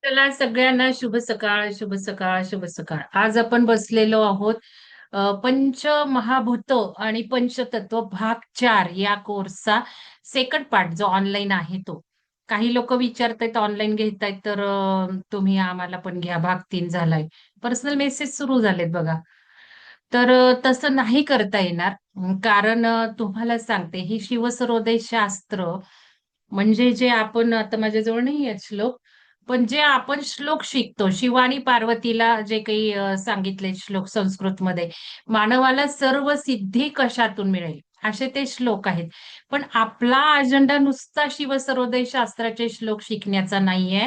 चला सगळ्यांना शुभ सकाळ, शुभ सकाळ, शुभ सकाळ. आज आपण बसलेलो आहोत पंचमहाभूत आणि पंचतत्व भाग 4 या कोर्सचा सेकंड पार्ट जो ऑनलाईन आहे तो. काही लोक विचारतायत ऑनलाईन घेतायत तर तुम्ही आम्हाला पण घ्या भाग 3 झालाय. पर्सनल मेसेज सुरू झालेत बघा. तर तसं नाही करता येणार. कारण तुम्हाला सांगते ही शिवसरोदय शास्त्र म्हणजे जे आपण आता माझ्याजवळ नाही आहेत श्लोक, पण जे आपण श्लोक शिकतो, शिव आणि पार्वतीला जे काही सांगितले श्लोक संस्कृतमध्ये, मानवाला सर्व सिद्धी कशातून मिळेल, असे ते श्लोक आहेत. पण आपला अजेंडा नुसता शिवसरोदय शास्त्राचे श्लोक शिकण्याचा नाहीये.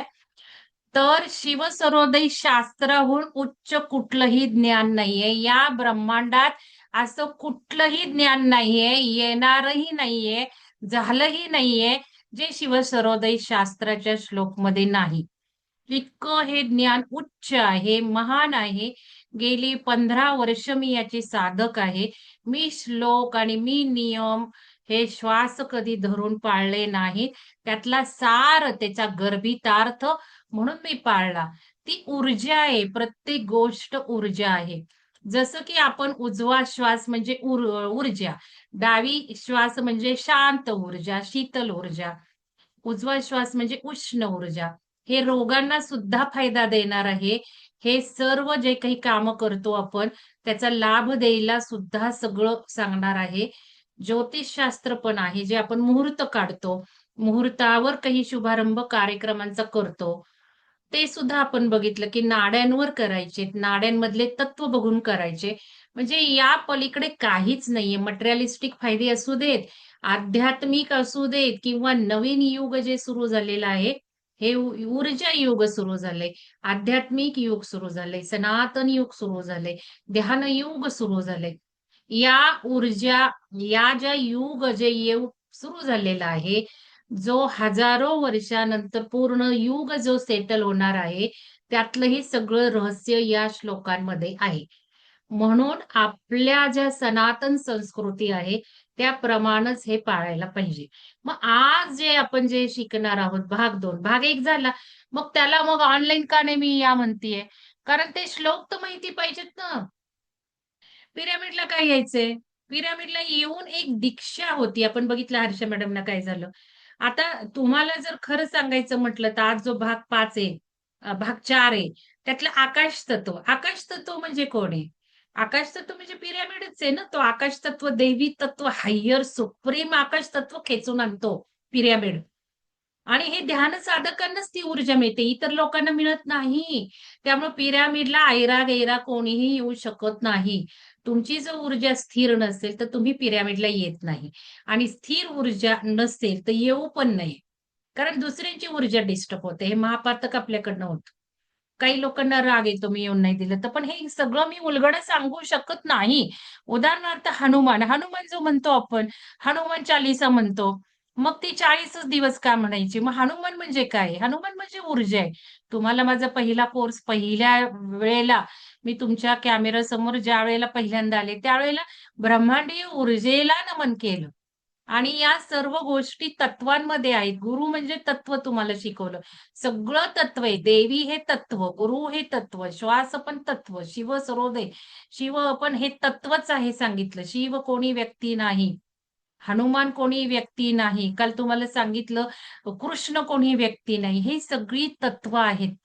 तर शिवसरोदय शास्त्राहून उच्च कुठलंही ज्ञान नाहीये. या ब्रह्मांडात असं कुठलंही ज्ञान नाहीये, येणारही नाहीये, झालंही नाहीये, जे शिवसरोदय शास्त्राच्या श्लोकमध्ये नाही. इतकं हे ज्ञान उच्च आहे, महान आहे. गेली 15 वर्ष मी याची साधक आहे. मी श्लोक आणि मी नियम हे श्वास कधी धरून पाळले नाहीत. त्यातला सार, त्याचा गर्भितार्थ म्हणून मी पाळला. ती ऊर्जा आहे, प्रत्येक गोष्ट ऊर्जा आहे. जसं की आपण उजवा श्वास म्हणजे ऊर्जा, डावी श्वास म्हणजे शांत ऊर्जा, शीतल ऊर्जा, उजवा श्वास म्हणजे उष्ण ऊर्जा. हे रोगांना सुद्धा फायदा देणार आहे. हे सर्व जे काही कामं करतो आपण, त्याचा लाभ द्यायला सुद्धा सगळं सांगणार आहे. ज्योतिषशास्त्र पण आहे, जे आपण मुहूर्त काढतो. मुहूर्तावर काही शुभारंभ कार्यक्रमांचा करतो. ते सुद्धा आपण बघितलं, की नाड्यांवर करायचे. नाड्यांमधले तत्व बघून करायचे. म्हणजे या पलीकडे काहीच नाहीये. मटेरिअलिस्टिक फायदे असू देत, आध्यात्मिक असू देत किंवा नवीन युग जे सुरू झालेलं आहे, हे ऊर्जा युग सुरू झालंय, आध्यात्मिक युग सुरू झालंय, सनातन युग सुरू झालंय, ध्यान युग सुरू झालंय. या ऊर्जा, या ज्या युग जे युग सुरू झालेला आहे, जो हजारो वर्षानंतर पूर्ण युग जो सेटल होणार आहे, त्यातलं हे सगळं रहस्य या श्लोकांमध्ये आहे. म्हणून आपल्या ज्या सनातन संस्कृती आहे, त्याप्रमाणेच हे पाळायला पाहिजे. मग आज जे आपण जे शिकणार आहोत भाग 2, भाग 1 झाला. मग त्याला मग ऑनलाईन का नाही मी या म्हणतीये? कारण ते श्लोक तर माहिती पाहिजेत ना. पिरामिडला काय यायचंय? पिरामिडला येऊन एक दीक्षा होती. आपण बघितलं हर्षा मॅडमना काय झालं. आता तुम्हाला जर खरं सांगायचं म्हटलं तर आज जो भाग 5 आहे, भाग 4 आहे, त्यातलं आकाश तत्व. आकाश तत्व म्हणजे कोण आहे? आकाश तत्व म्हणजे पिरॅमिडच आहे ना. तो आकाश तत्व, दैवी तत्व, हायर सुप्रीम आकाश तत्व खेचून आणतो पिरॅमिड. आणि हे ध्यान साधकांनाच ती ऊर्जा मिळते. इतर लोकांना मिळत नाही. त्यामुळे पिरॅमिडला ऐरा-गैरा कोणीही येऊ शकत नाही. तुमची जर ऊर्जा स्थिर नसेल, तर तुम्ही पिरॅमिडला येत नाही. आणि स्थिर ऊर्जा नसेल, तर येऊ पण नाही. कारण दुसऱ्यांची ऊर्जा डिस्टर्ब होते. हे महापातक आपल्याकडनं होतं. काही लोकांना राग येतो मी येऊन नाही दिलं तर, पण हे सगळं मी उलगडं सांगू शकत नाही. उदाहरणार्थ हनुमान. हनुमान जो म्हणतो आपण, हनुमान चालीसा म्हणतो. मग ती 40च दिवस का म्हणायची? मग हनुमान म्हणजे काय? हनुमान म्हणजे ऊर्जा आहे. तुम्हाला माझा पहिला कोर्स पहिल्या वेळेला मी तुमच्या कॅमेरासमोर ज्यावेळेला पहिल्यांदा आले, त्यावेळेला ब्रह्मांडीय ऊर्जेला नमन केलं. आणि या सर्व गोष्टी तत्वांमध्ये आहेत. गुरु म्हणजे तत्व तुम्हाला शिकवलं. सगळं तत्व आहे. देवी हे तत्व, गुरु हे तत्व, श्वास पण तत्व, शिव सरोदय. शिव पण हे तत्वच आहे सांगितलं. शिव कोणी व्यक्ती नाही. हनुमान कोणी व्यक्ती नाही. काल तुम्हाला सांगितलं कृष्ण कोणी व्यक्ती नाही. ही सगळी तत्व आहेत.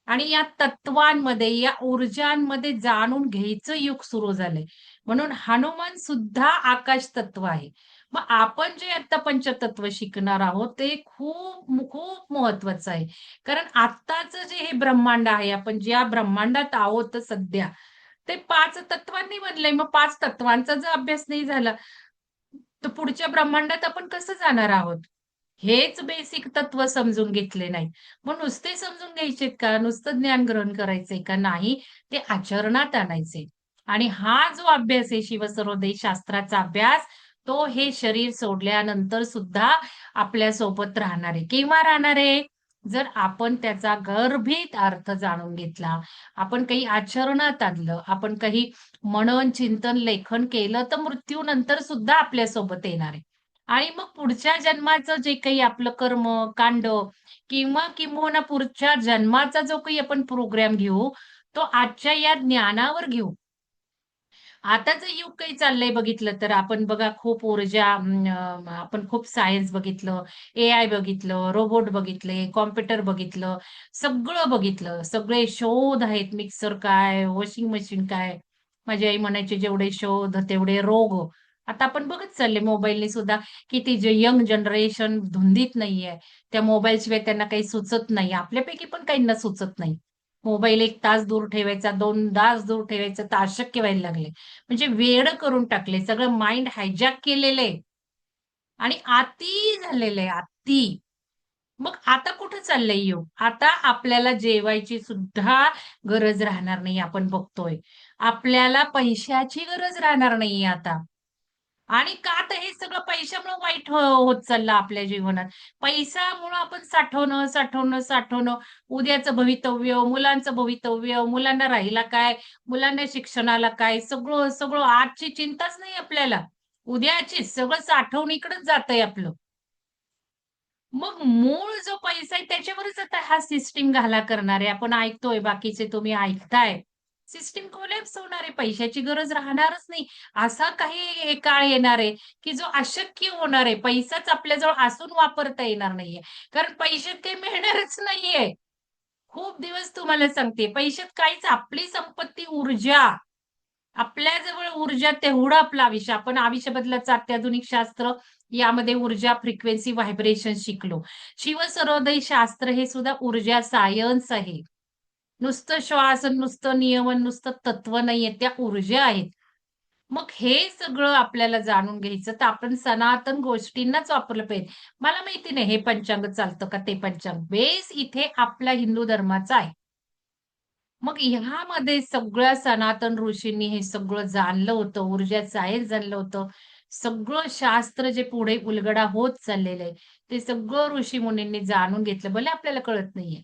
आणि या तत्वांमध्ये, या ऊर्जांमध्ये जाणून घ्यायचं युग सुरू झालंय. म्हणून हनुमान सुद्धा आकाश तत्व आहे. मग आपण जे आता पंचतत्व शिकणार आहोत, ते खूप खूप महत्वाचं आहे. कारण आत्ताचं जे हे ब्रह्मांड आहे, आपण ज्या ब्रह्मांडात आहोत सध्या, ते 5 तत्वांनी बनलंय. मग 5 तत्वांचा जर अभ्यास नाही झाला, तर पुढच्या ब्रह्मांडात आपण कसं जाणार आहोत? हेच बेसिक तत्व समजून घेतले नाहीत. मग नुसते समजून घ्यायचेत का? नुसतं ज्ञान ग्रहण करायचंय का? नाही, ते आचरणात आणायचे. आणि हा जो अभ्यास आहे शिवसरोदय शास्त्राचा अभ्यास, तो हे शरीर सोडल्यानंतर सुद्धा आपल्यासोबत राहणार आहे. केव्हा राहणार आहे? जर आपण त्याचा गर्भित अर्थ जाणून घेतला, आपण काही आचरणात आणलं, आपण काही मनन, चिंतन, लेखन केलं, तर मृत्यूनंतर सुद्धा आपल्यासोबत येणार आहे. आणि मग पुढच्या जन्माचं जे काही आपलं कर्म, कांड किंवा किंबहुना पुढच्या जन्माचा जो काही आपण प्रोग्राम घेऊ, तो आजच्या या ज्ञानावर घेऊ. आताचं युग काही चाललंय बघितलं तर आपण बघा खूप ऊर्जा आपण खूप सायन्स बघितलं, एआय बघितलं, रोबोट बघितले, कॉम्प्युटर बघितलं, सगळं बघितलं. सगळे शोध आहेत. मिक्सर काय, वॉशिंग मशीन काय. माझी आई म्हणायची जेवढे शोध तेवढे रोग. आता आपण बघत चालले मोबाईलने सुद्धा किती जे यंग जनरेशन धुंदीत नाहीये. त्या मोबाईलशिवाय त्यांना काही सुचत नाही. आपल्यापैकी पण काहींना सुचत नाही. मोबाईल 1 तास दूर ठेवायचा, 2 तास दूर ठेवायचा तर अशक्य व्हायला लागले. म्हणजे वेडं करून टाकले. सगळं माइंड हायजॅक केलेलं आहे आणि अति झालेलं आहे, अति. मग आता कुठे चाललंय युग? आता आपल्याला जेवायची सुद्धा गरज राहणार नाही, आपण बघतोय. आपल्याला पैशाची गरज राहणार नाहीये आता. आणि का तर हे सगळं पैशामुळे वाईट होत चाललं आपल्या जीवनात. पैशामुळं आपण साठवणं, साठवणं, साठवणं. उद्याचं भवितव्य, मुलांचं भवितव्य, मुलांना राहिला काय, मुलांना शिक्षणाला काय, सगळं, सगळं आजची चिंताच नाही आपल्याला. उद्याचीच सगळं साठवणीकडेच जातंय आपलं. मग मूळ जो पैसा आहे त्याच्यावरच आता हा सिस्टम घाला करणार आहे. आपण ऐकतोय, बाकीचे तुम्ही ऐकताय. सिस्टम कोलॅप्स होणार आहे. पैशाची गरज राहणारच नाही. असा काही एक काळ येणार आहे, की जो अशक्य होणार आहे. पैसाच आपल्याजवळ असून वापरता येणार नाहीये. कारण पैशात काही मिळणारच नाहीये. खूप दिवस तुम्हाला सांगते, पैशात काहीच आपली संपत्ती ऊर्जा. आपल्याजवळ ऊर्जा तेवढं आपलं आयुष्य. आपण आयुष्याबद्दलचं अत्याधुनिक शास्त्र यामध्ये ऊर्जा, फ्रिक्वेन्सी, व्हायब्रेशन शिकलो. शिवसरोदय शास्त्र हे सुद्धा ऊर्जा सायन्स आहे. नुसतं श्वास, नुसतं नियमन, नुसतं तत्व नाहीये, त्या ऊर्जा आहेत. मग हे सगळं आपल्याला जाणून घ्यायचं, तर आपण सनातन गोष्टींनाच वापरलं पाहिजे. मला माहिती नाही हे पंचांग चालतं का ते पंचांग. बेस इथे आपला हिंदू धर्माचा आहे. मग ह्यामध्ये सगळ्या सनातन ऋषींनी हे सगळं जाणलं होतं, ऊर्जा सायन्स जाणलं होतं. सगळं शास्त्र जे पुढे उलगडा होत चाललेलं आहे, ते सगळं ऋषीमुनींनी जाणून घेतलं. भले आपल्याला कळत नाहीये.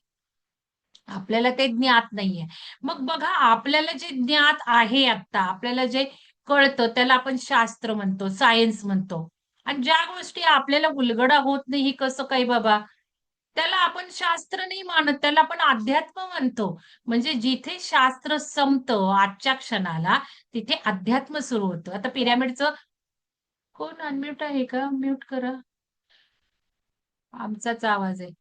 आपल्याला ते ज्ञात नाहीये. मग बघा आपल्याला जे ज्ञात आहे आता, आपल्याला जे कळतं त्याला आपण शास्त्र म्हणतो, सायन्स म्हणतो. आणि ज्या गोष्टी आपल्याला उलगडा होत नाही, ही कसं काय बाबा? त्याला आपण शास्त्र नाही मानत, त्याला आपण अध्यात्म म्हणतो. म्हणजे जिथे शास्त्र संपतं आजच्या क्षणाला, तिथे अध्यात्म सुरू होतं. आता पिरॅमिडचं कोण अनम्यूट आहे का? म्यूट करा. आमचाच आवाज आहे.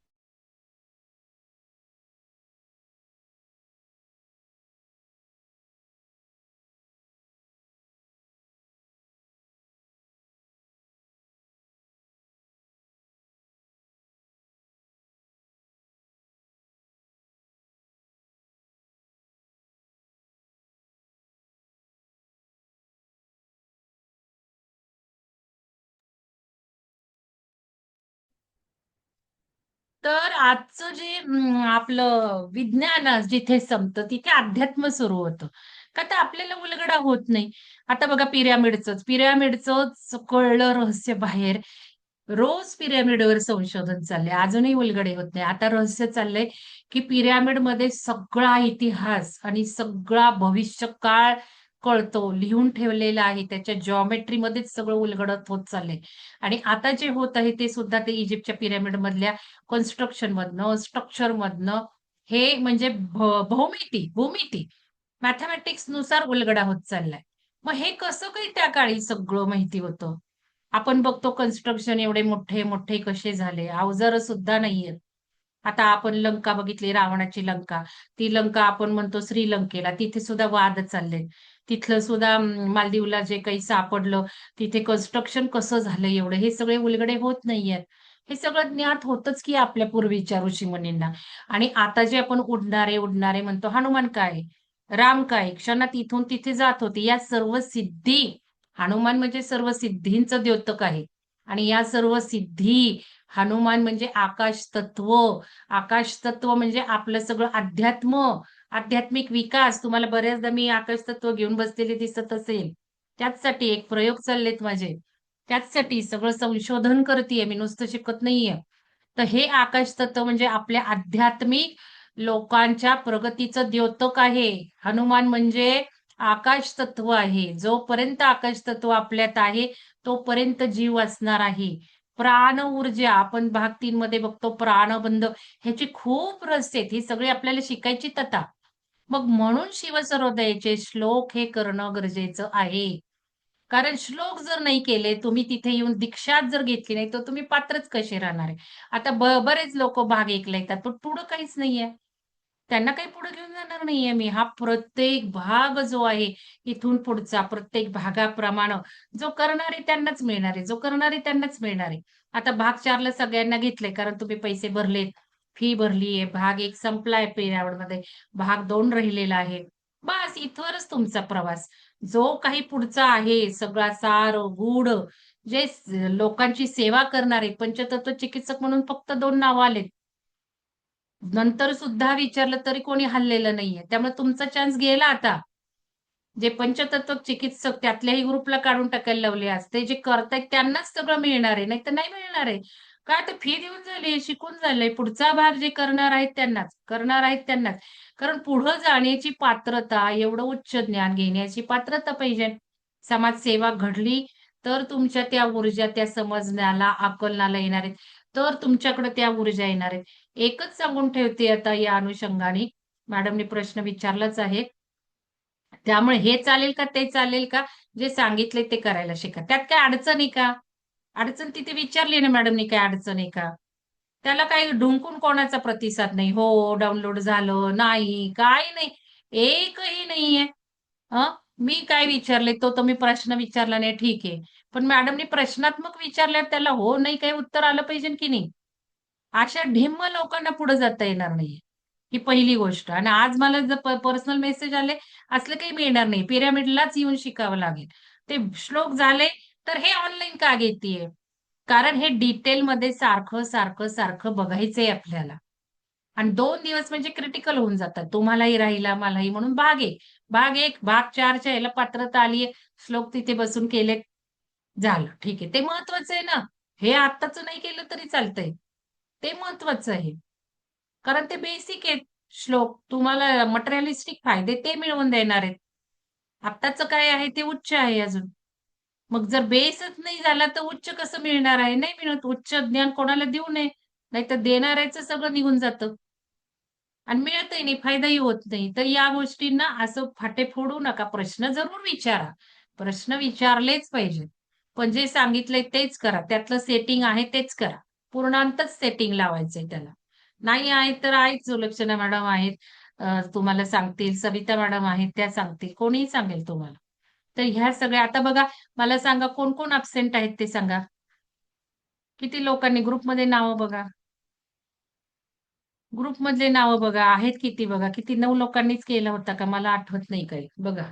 तर आजचं जे आपलं विज्ञान जिथे संपतं, तिथे अध्यात्म सुरू होतं. का तर आपल्याला उलगडा होत नाही. आता बघा पिरॅमिडचंच कळलं रहस्य बाहेर. रोज पिरॅमिडवर संशोधन चाललंय. अजूनही उलगडे होत नाही. आता रहस्य चाललंय, की पिरॅमिडमध्ये सगळा इतिहास आणि सगळा भविष्यकाळ कळतो. लिहून ठेवलेला आहे. त्याच्या जॉमेट्रीमध्येच सगळं उलगडत होत चाललंय. आणि आता जे होत आहे ते सुद्धा ते इजिप्तच्या पिरॅमिडमधल्या कन्स्ट्रक्शनमधनं, स्ट्रक्चरमधनं हे म्हणजे भूमिती मॅथेमॅटिक्सनुसार उलगडा होत चाललाय. मग हे कसं काही त्या काळी सगळं माहिती होतं? आपण बघतो कन्स्ट्रक्शन एवढे मोठे-मोठे कसे झाले. अवजारं सुद्धा नाहीयेत. आता आपण लंका बघितली, रावणाची लंका. ती लंका आपण म्हणतो श्रीलंकेला, तिथे सुद्धा वाद चाललेत. तिथलं सुद्धा मालदीवला जे काही सापडलं, तिथे कन्स्ट्रक्शन कसं झालं एवढं, हे सगळे उलगडे होत नाहीयेत. हे सगळं ज्ञात होतंच की आपल्या पूर्वीच्या ऋषीमुनींना. आणि आता जे आपण उडणारे म्हणतो, हनुमान काय? राम काय? क्षणात इथून तिथे जात होते. या सर्व सिद्धी हनुमान म्हणजे सर्व सिद्धींचं द्योतक आहे. आणि या सर्व सिद्धी हनुमान म्हणजे आकाश तत्व. आकाश तत्व म्हणजे आपलं सगळं अध्यात्म, आध्यात्मिक विकास. तुम्हाला बऱ्याचदा मी आकाश तत्व घेऊन बसलेले दिसत असेल. त्याचसाठी एक प्रयोग चाललेत माझे. त्याचसाठी सगळं संशोधन करतीये मी, नुसतं शिकत नाहीये. तर हे आकाश तत्व म्हणजे आपल्या आध्यात्मिक लोकांच्या प्रगतीचं द्योतक आहे. हनुमान म्हणजे आकाश तत्व आहे. जोपर्यंत आकाश तत्व आपल्यात आहे, तोपर्यंत जीव असणार आहे. प्राण ऊर्जा आपण भाग 3 मध्ये बघतो प्राणबंध ह्याची खूप रहस्य आहेत. ही सगळी आपल्याला शिकायची तता. मग म्हणून शिवसर्वोदयाचे श्लोक हे करणं गरजेचं आहे. कारण श्लोक जर नाही केले, तुम्ही तिथे येऊन दीक्षाच जर घेतली नाही, तर तुम्ही पात्रच कसे राहणार आहे? आता बरेच लोकं भाग 1 ला येतात, पण पुढं काहीच नाहीये. त्यांना काही पुढे घेऊन जाणार नाहीये मी. हा प्रत्येक भाग जो आहे, इथून पुढचा प्रत्येक भागाप्रमाणे जो करणार आहे त्यांनाच मिळणार आहे, जो करणार आहे त्यांनाच मिळणार आहे. आता भाग 4 ला सगळ्यांना घेतलंय कारण तुम्ही पैसे भरलेत, फी भरली आहे. भाग 1 संपलाय पिरियडमध्ये, भाग 2 राहिलेला आहे. बस इथवरच तुमचा प्रवास. जो काही पुढचा आहे सगळा सार, गूढ जे लोकांची सेवा करणारे पंचतत्व चिकित्सक म्हणून फक्त 2 नावं आलेत. नंतर सुद्धा विचारलं तरी कोणी हललेलं नाहीये. त्यामुळे तुमचा चान्स गेला आता. जे पंचतत्व चिकित्सक त्यातल्याही ग्रुपला काढून टाकायला लावले आज. ते जे करतायत त्यांनाच सगळं मिळणार आहे, नाहीतर नाही मिळणार आहे. का तर फी देऊन झाली, शिकून झालंय. पुढचा भाग जे करणार आहेत त्यांनाच, करणार आहेत त्यांनाच. कारण पुढं जाण्याची पात्रता, एवढं उच्च ज्ञान घेण्याची पात्रता पाहिजे. समाजसेवा घडली तर तुमच्या त्या ऊर्जा, त्या समजण्याला, आकलनाला येणार आहेत. तर तुमच्याकडे त्या ऊर्जा येणार आहेत. एकच सांगून ठेवते आता या अनुषंगाने, मॅडमनी प्रश्न विचारलाच आहे. त्यामुळे हे चालेल का, ते चालेल का, जे सांगितले ते करायला शिका. त्यात काय अडचण आहे का? अडचण तिथे विचारली ना मॅडमनी काय अडचण आहे का? त्याला काही ढुंकून कोणाचा प्रतिसाद नाही. हो, डाउनलोड झालं, नाही, काही नाही. एकही नाहीये. हं, मी काय विचारले तो तुम्ही प्रश्न विचारला नाही ठीक आहे. पण मॅडमनी प्रश्नात्मक विचारल्यावर त्याला हो, नाही काही उत्तर आलं पाहिजे की नाही? अशा ढिम्म लोकांना पुढे जाता येणार नाहीये. ही पहिली गोष्ट आणि आज मला जर पर्सनल मेसेज आले, असलं काही मिळणार नाही. पिरॅमिडलाच येऊन शिकावं लागेल. ते श्लोक झाले, तर हे ऑनलाईन का घेतीये? कारण हे डिटेलमध्ये सारखं, सारखं, सारखं बघायचंय आपल्याला. आणि 2 दिवस म्हणजे क्रिटिकल होऊन जातात. तुम्हालाही राहिला, मलाही. म्हणून भाग 1. भाग 1, भाग 4 च्या ह्याला पात्रता आलीये. श्लोक तिथे बसून केले, झालं. ठीक आहे. ते महत्वाचं आहे ना. हे आत्ताचं नाही केलं तरी चालतंय. ते महत्वाचं आहे. कारण ते बेसिक आहेत श्लोक. तुम्हाला मटेरिअलिस्टिक फायदे ते मिळवून देणार आहेत. आत्ताचं काय आहे ते उच्च आहे अजून. मग जर बेसच नाही झाला तर उच्च कसं मिळणार आहे? नाही मिळत. उच्च ज्ञान कोणाला देऊ नये. नाहीतर देणाऱ्याचं सगळं निघून जातं. आणि मिळतही नाही, फायदाही होत नाही. तर या गोष्टींना असं फाटे फोडू नका. प्रश्न जरूर विचारा. प्रश्न विचारलेच पाहिजेत. पण जे सांगितलंय तेच करा. त्यातलं सेटिंग आहे तेच करा. पूर्णांतच सेटिंग लावायचंय त्याला. नाही आहे तर आहेच सुलक्षणा मॅडम आहेत. तुम्हाला सांगतील. सविता मॅडम आहेत त्या सांगतील. कोणीही सांगेल तुम्हाला. तर ह्या सगळ्या आता बघा मला सांगा कोण-कोण अब्सेंट आहेत ते सांगा? किती लोकांनी ग्रुपमध्ये नावं बघा. ग्रुपमधले नावं बघा, आहेत किती बघा. किती 9 लोकांनीच केला होता का? मला आठवत नाही काही. बघा.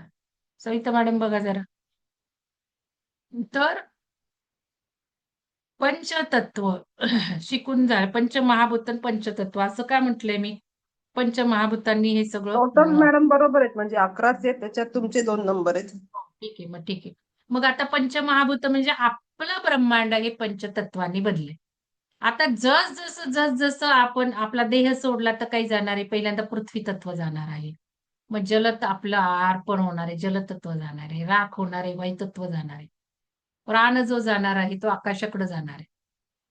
सविता मॅडम बघा जरा. तर पंचतत्व शिकून जा. पंचमहाभूत आणि पंचतत्व असं का म्हटलंय मी? पंचमहाभूतांनी हे सगळं टोटल मॅडम बरोबर आहेत म्हणजे 11च आहेत त्याच्यात तुमचे 2 नंबर आहेत. ठीक आहे, मग ठीक आहे. मग आता पंचमहाभूत म्हणजे आपलं ब्रह्मांड हे पंचतत्वांनी बनले. आता जसं आपण आपला देह सोडला तर काही जाणार आहे. पहिल्यांदा पृथ्वी तत्व जाणार आहे. मग आपलं अर्पण होणार आहे, जलतत्व जाणार आहे, राख होणार आहे, वायुतत्व जाणार आहे. प्राण जो जाणार आहे तो आकाशाकडे जाणार आहे.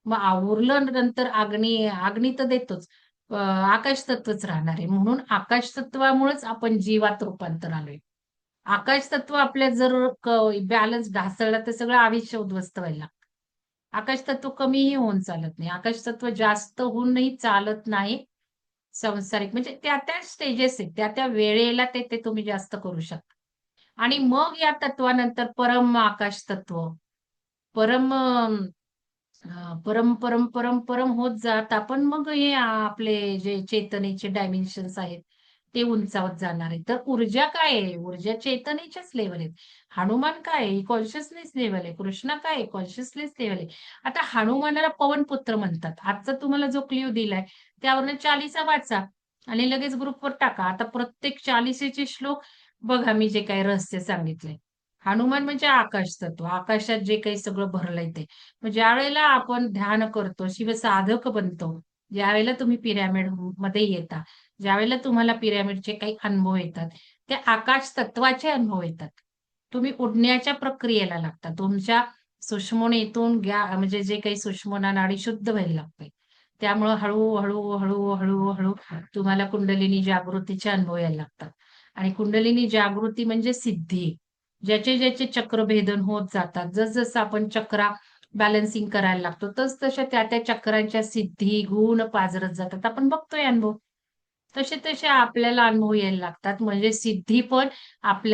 मग उरलं नंतर अग्नी तर देतोच. आकाश तत्वच राहणार आहे. म्हणून आकाश तत्वामुळेच आपण जीवात रूपांतर आलोय. आकाश तत्व आपल्या जर बॅलन्स ढासळला तर सगळं आयुष्य उद्ध्वस्त व्हायला लागतं. आकाश तत्व कमीही होऊन चालत नाही. आकाश तत्व जास्त होऊनही चालत नाही. संसारिक म्हणजे त्या स्टेजेस आहेत. त्या वेळेला ते तुम्ही जास्त करू शकता. आणि मग या तत्वानंतर परम आकाश तत्व, परम परम, परम, परम, परम होत जात आपण मग हे आपले जे चेतनेचे डायमेन्शन्स आहेत, ते उंचावत जाणार आहे. तर ऊर्जा काय आहे? ऊर्जा चेतनेच्याच लेव्हल आहेत. हनुमान काय आहे? कॉन्शियसनेस लेव्हल आहे. कृष्ण काय आहे? कॉन्शियसनेस लेव्हल आहे. आता हनुमानाला पवनपुत्र म्हणतात. आजचा तुम्हाला जो क्लू दिलाय, त्यावरनं 40 वाचा आणि लगेच ग्रुपवर टाका. आता प्रत्येक 40चे श्लोक बघा मी जे काही रहस्य सांगितलंय. हनुमान म्हणजे आकाश तत्व. आकाशात जे काही सगळं भरलंय ते. मग ज्यावेळेला आपण ध्यान करतो, शिवसाधक बनतो, ज्यावेळेला तुम्ही पिरॅमिड मध्ये येता, ज्यावेळेला तुम्हाला पिरॅमिडचे काही अनुभव येतात, ते आकाश तत्वाचे अनुभव येतात. तुम्ही उडण्याच्या प्रक्रियेला लागता. तुमच्या सुषुम्नेतून म्हणजे जे काही सुषुम्ना नाडी शुद्ध व्हायला लागते. त्यामुळं हळू तुम्हाला कुंडलिनी जागृतीचे अनुभव यायला लागतात. आणि कुंडलिनी जागृती म्हणजे सिद्धी. ज्याचे चक्रभेदन होत जातात. जसं आपण चक्रा बॅलन्सिंग करायला लागतो, तसं त्या चक्रांच्या सिद्धी, गुण पाझरत जातात. आपण बघतोय अनुभव. तसे आपल्याला अनुभव यायला लागतात. म्हणजे सिद्धी पण आपल्या